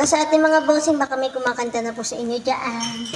Sa ating mga bossing, baka may kumakanta na po sa inyo dyan.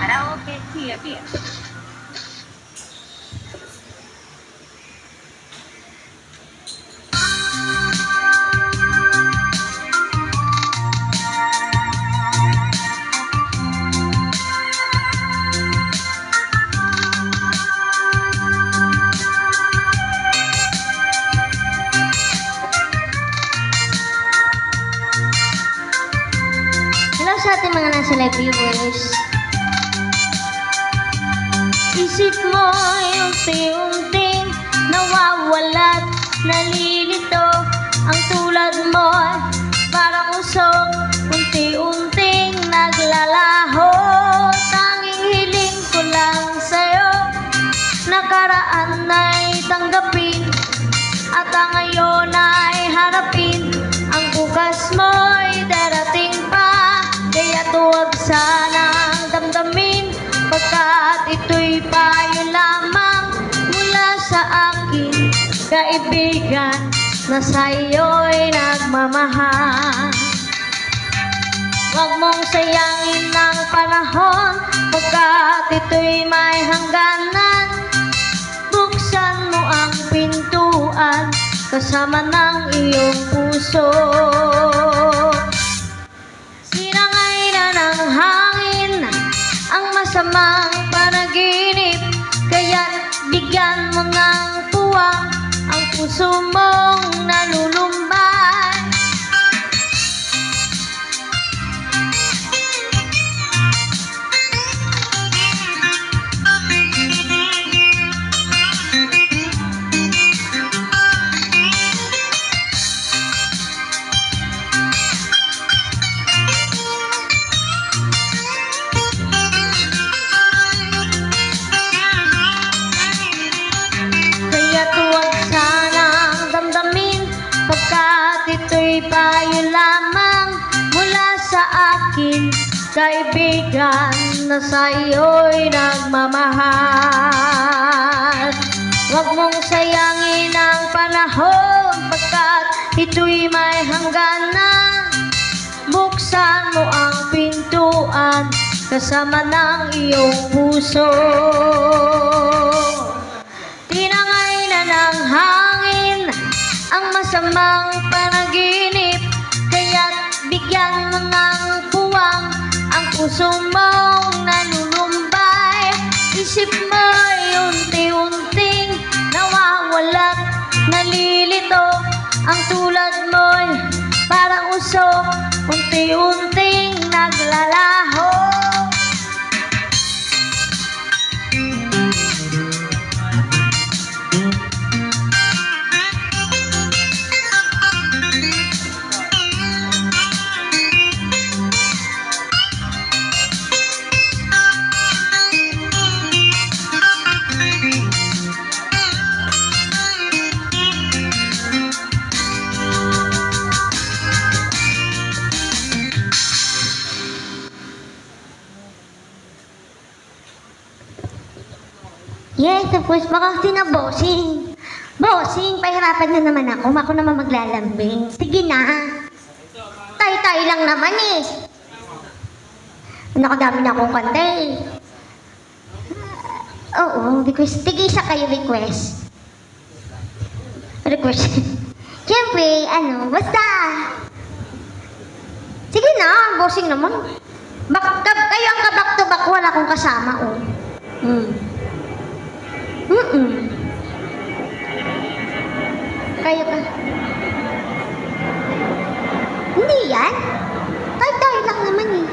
Karaoke TFE. Hello sa ating mga nasa live viewers. Isip mo unti-unting nawawala't nalilito. Ang tulad mo parang usok, unti-unting naglalaho. Tanging hiling ko lang sa'yo, nakaraan ay tanggapin, at ang ngayon ay harapin. Ang bukas mo'y darating pa, kaya huwag sanang damdamin, pagkat ito'y payo lamang mula sa akin, kaibigan na sa'yo'y nagmamahal. Huwag mong sayangin ang panahon, pagkat ito'y may hangganan. Buksan mo ang pintuan kasama ng iyong puso. Sinangay na ng hangin ang masamang panaginip, kaya't bigyan mo ng puwang ang puso mong nalulumbay. Kaya't huwag sanang damdamin, pagkat ito'y payo lamang mula sa akin, kaibigan na sa'yo'y nagmamahal. Huwag mong sayangin ang panahon, pagkat ito'y may hangganan. Buksan mo ang pintuan kasama ng iyong puso. Tinangay na ng hangin ang masamang panaginip, kaya't bigyan mo ng puwang ang puso mong nalulumbay. Isip mo'y unti-unting nawawala't nalilito. Ang tulad mo'y parang usok, unti-unting naglalaho. Yes, tapos baka kasi na bossing. Bossing, pahirapan na naman ako. Ako naman maglalambing. Sige na. Tayo-tayo lang naman eh. Nakadami na akong kanta eh. Oo, request. Tig-isa kayo request. Request. Siyempre, basta. Sige na, bossing naman. Kayo ang kabak to ako, wala akong kasama, oh. Mm. Kayo ka. Hindi yan. Tayo lang naman eh.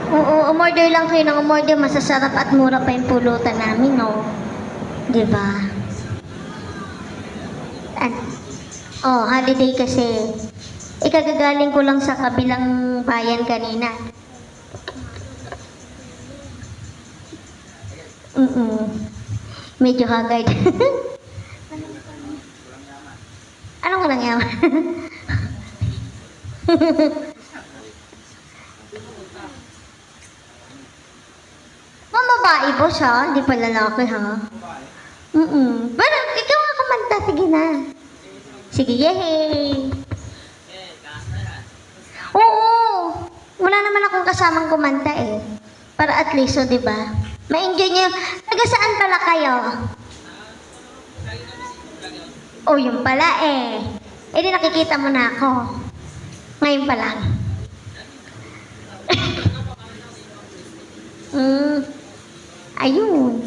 Oo, umorder lang kayo ng umorder. Masasarap at mura pa yung pulutan namin, no? Diba? Oh, holiday kasi. Ikagagaling ko lang sa kabilang bayan kanina. Medyo haggard. Anong walang yaman? Mamabae boss ha? Hindi pa lalaki ha? Pero ikaw nga kumanta. Sige na. Sige, yehey! Oo! Wala naman akong kasamang kumanta eh. Para at least, di ba? Ma-enjoy niyo. Taga saan pala kayo? Oh, yun pala eh. Eh di nakikita mo na ako. Ngayon pa lang. Ayun.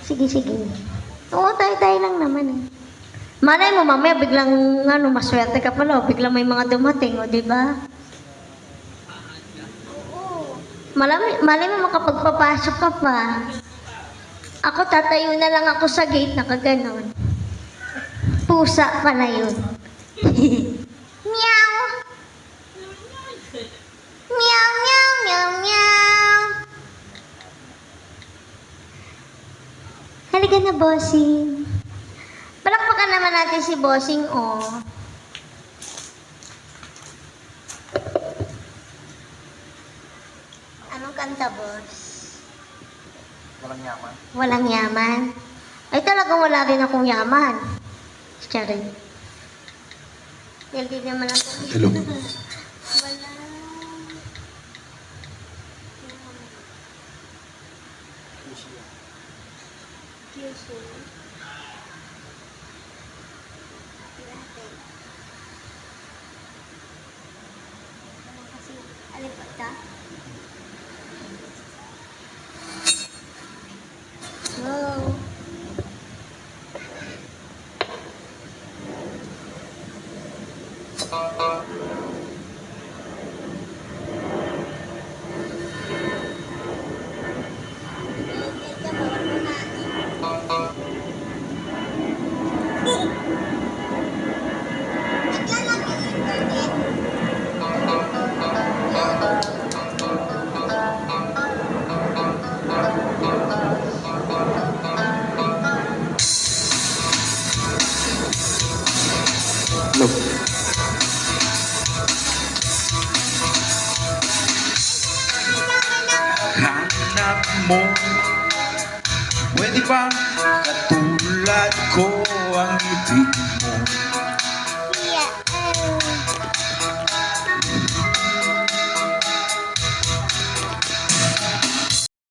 Sige. Oo, tayo lang naman eh. Malay mo, mamaya biglang, maswerte ka pala, biglang may mga dumating, o, di ba? Malay mo makapagpapasok ka pa. Ako, tatayo na lang ako sa gate, nakaganon. Pusa pala yun. Meow! Meow, meow, meow, meow! Halika na, bossing. Palakpakan naman natin si bossing, oh. Anong kanta, boss? Walang yaman. Walang yaman? Ay, talagang wala rin akong yaman. Charing. Hindi naman ako. Hello. Wala. Kyushu. Ano kasi? Alipat ka? Wow. Hello. Hanap mo, pwede ba katulad ko ang ibig mo?